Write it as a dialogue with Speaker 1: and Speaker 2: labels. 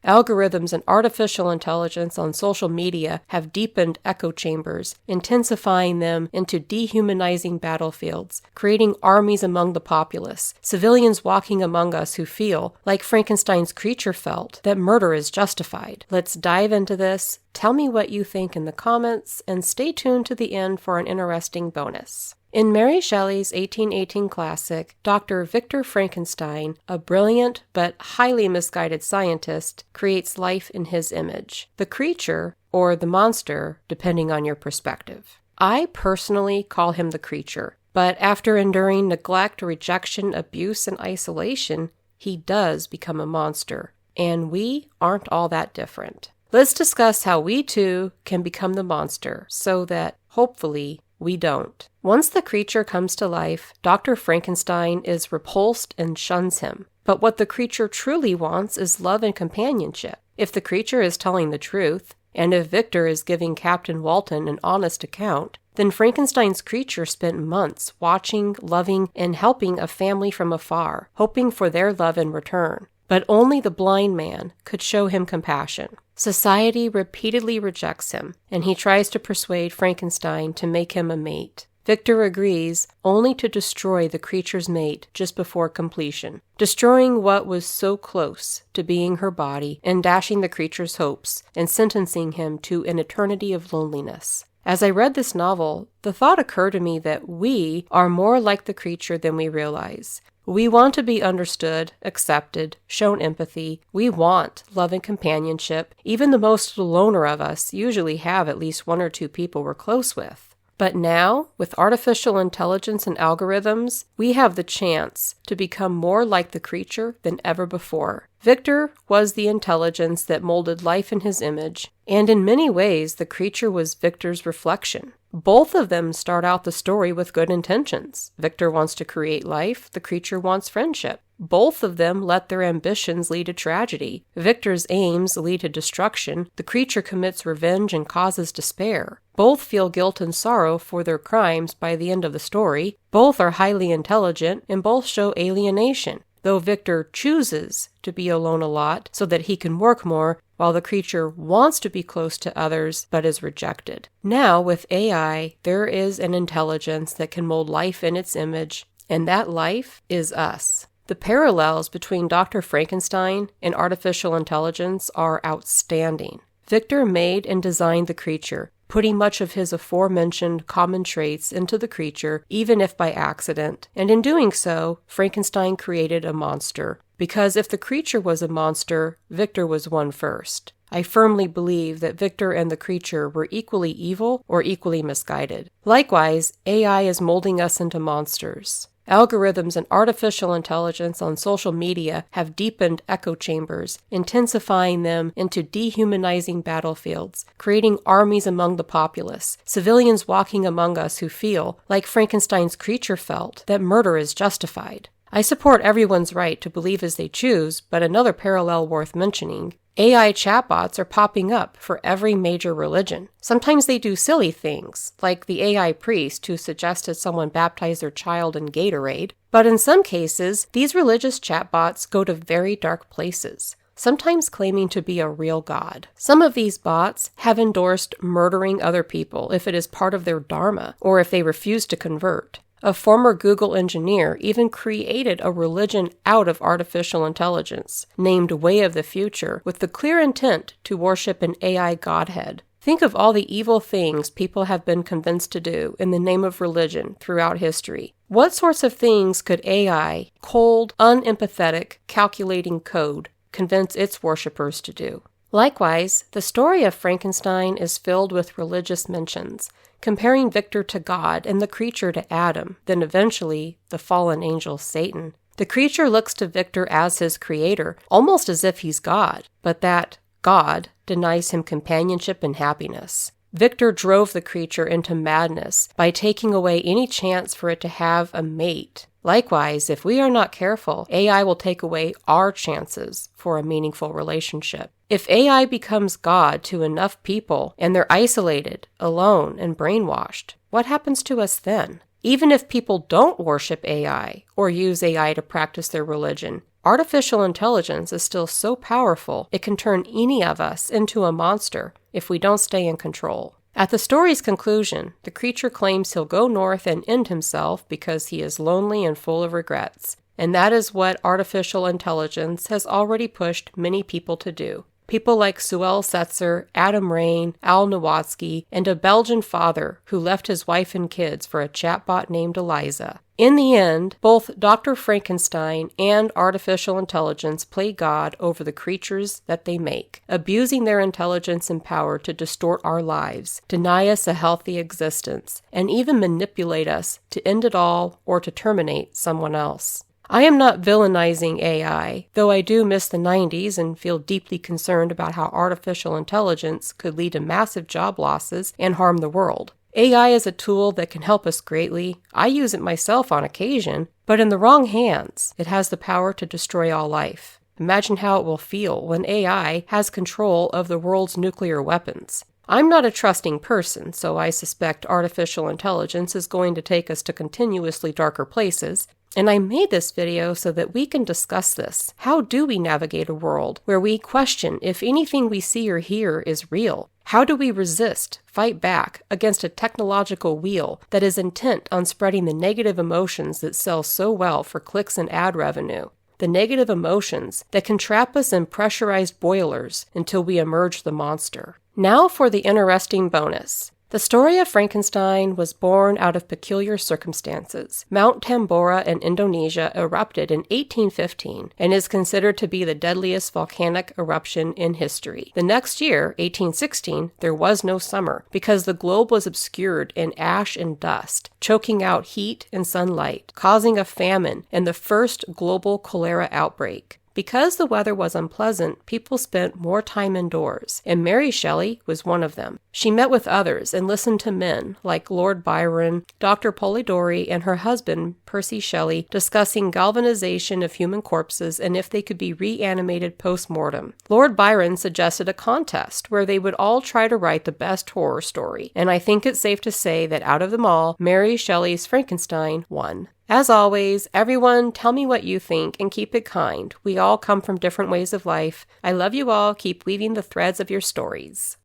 Speaker 1: Algorithms and artificial intelligence on social media have deepened echo chambers, intensifying them into dehumanizing battlefields, creating armies among the populace, civilians walking among us who feel, like Frankenstein's creature felt, that murder is justified. Let's dive into this. Tell me what you think in the comments, and stay tuned to the end for an interesting bonus. In Mary Shelley's 1818 classic, Dr. Victor Frankenstein, a brilliant but highly misguided scientist, creates life in his image. The creature, or the monster, depending on your perspective. I personally call him the creature, but after enduring neglect, rejection, abuse, and isolation, he does become a monster, and we aren't all that different. Let's discuss how we too can become the monster, so that, hopefully, we don't. Once the creature comes to life, Dr. Frankenstein is repulsed and shuns him. But what the creature truly wants is love and companionship. If the creature is telling the truth, and if Victor is giving Captain Walton an honest account, then Frankenstein's creature spent months watching, loving, and helping a family from afar, hoping for their love in return. But only the blind man could show him compassion. Society repeatedly rejects him, and he tries to persuade Frankenstein to make him a mate. Victor agrees, only to destroy the creature's mate just before completion, destroying what was so close to being her body and dashing the creature's hopes and sentencing him to an eternity of loneliness. As I read this novel, the thought occurred to me that we are more like the creature than we realize. We want to be understood, accepted, shown empathy. We want love and companionship. Even the most loner of us usually have at least one or two people we're close with. But now, with artificial intelligence and algorithms, we have the chance to become more like the creature than ever before. Victor was the intelligence that molded life in his image, and in many ways the creature was Victor's reflection. Both of them start out the story with good intentions. Victor wants to create life, the creature wants friendship. Both of them let their ambitions lead to tragedy. Victor's aims lead to destruction. The creature commits revenge and causes despair. Both feel guilt and sorrow for their crimes by the end of the story. Both are highly intelligent, and both show alienation, though Victor chooses to be alone a lot so that he can work more, while the creature wants to be close to others but is rejected. Now, with AI, there is an intelligence that can mold life in its image, and that life is us. The parallels between Dr. Frankenstein and artificial intelligence are outstanding. Victor made and designed the creature, putting much of his aforementioned common traits into the creature, even if by accident, and in doing so, Frankenstein created a monster. Because if the creature was a monster, Victor was one first. I firmly believe that Victor and the creature were equally evil or equally misguided. Likewise, AI is molding us into monsters. Algorithms and artificial intelligence on social media have deepened echo chambers, intensifying them into dehumanizing battlefields, creating armies among the populace, civilians walking among us who feel, like Frankenstein's creature felt, that murder is justified. I support everyone's right to believe as they choose, but another parallel worth mentioning, AI chatbots are popping up for every major religion. Sometimes they do silly things, like the AI priest who suggested someone baptize their child in Gatorade. But in some cases, these religious chatbots go to very dark places, sometimes claiming to be a real god. Some of these bots have endorsed murdering other people if it is part of their dharma, or if they refuse to convert. A former Google engineer even created a religion out of artificial intelligence, named Way of the Future, with the clear intent to worship an AI godhead. Think of all the evil things people have been convinced to do in the name of religion throughout history. What sorts of things could AI, cold, unempathetic, calculating code, convince its worshippers to do? Likewise, the story of Frankenstein is filled with religious mentions, comparing Victor to God and the creature to Adam, then eventually the fallen angel Satan. The creature looks to Victor as his creator, almost as if he's God, but that God denies him companionship and happiness. Victor drove the creature into madness by taking away any chance for it to have a mate. Likewise, if we are not careful, AI will take away our chances for a meaningful relationship. If AI becomes God to enough people and they're isolated, alone, and brainwashed, what happens to us then? Even if people don't worship AI or use AI to practice their religion, Artificial intelligence is still so powerful it can turn any of us into a monster if we don't stay in control. At the story's conclusion, the creature claims he'll go north and end himself because he is lonely and full of regrets. And that is what artificial intelligence has already pushed many people to do. People like Suel Setzer, Adam Rain, Al Nowatzki, and a Belgian father who left his wife and kids for a chatbot named Eliza. In the end, both Dr. Frankenstein and artificial intelligence play God over the creatures that they make, abusing their intelligence and power to distort our lives, deny us a healthy existence, and even manipulate us to end it all or to terminate someone else. I am not villainizing AI, though I do miss the 90s and feel deeply concerned about how artificial intelligence could lead to massive job losses and harm the world. AI is a tool that can help us greatly. I use it myself on occasion, but in the wrong hands, it has the power to destroy all life. Imagine how it will feel when AI has control of the world's nuclear weapons. I'm not a trusting person, so I suspect artificial intelligence is going to take us to continuously darker places. And I made this video so that we can discuss this. How do we navigate a world where we question if anything we see or hear is real? How do we fight back against a technological wheel that is intent on spreading the negative emotions that sell so well for clicks and ad revenue? The negative emotions that can trap us in pressurized boilers until we emerge the monster. Now for the interesting bonus. The story of Frankenstein was born out of peculiar circumstances. Mount Tambora in Indonesia erupted in 1815 and is considered to be the deadliest volcanic eruption in history. The next year, 1816, there was no summer because the globe was obscured in ash and dust, choking out heat and sunlight, causing a famine and the first global cholera outbreak. Because the weather was unpleasant, people spent more time indoors, and Mary Shelley was one of them. She met with others and listened to men like Lord Byron, Dr. Polidori, and her husband, Percy Shelley, discussing galvanization of human corpses and if they could be reanimated post-mortem. Lord Byron suggested a contest where they would all try to write the best horror story, and I think it's safe to say that out of them all, Mary Shelley's Frankenstein won. As always, everyone, tell me what you think and keep it kind. We all come from different ways of life. I love you all. Keep weaving the threads of your stories.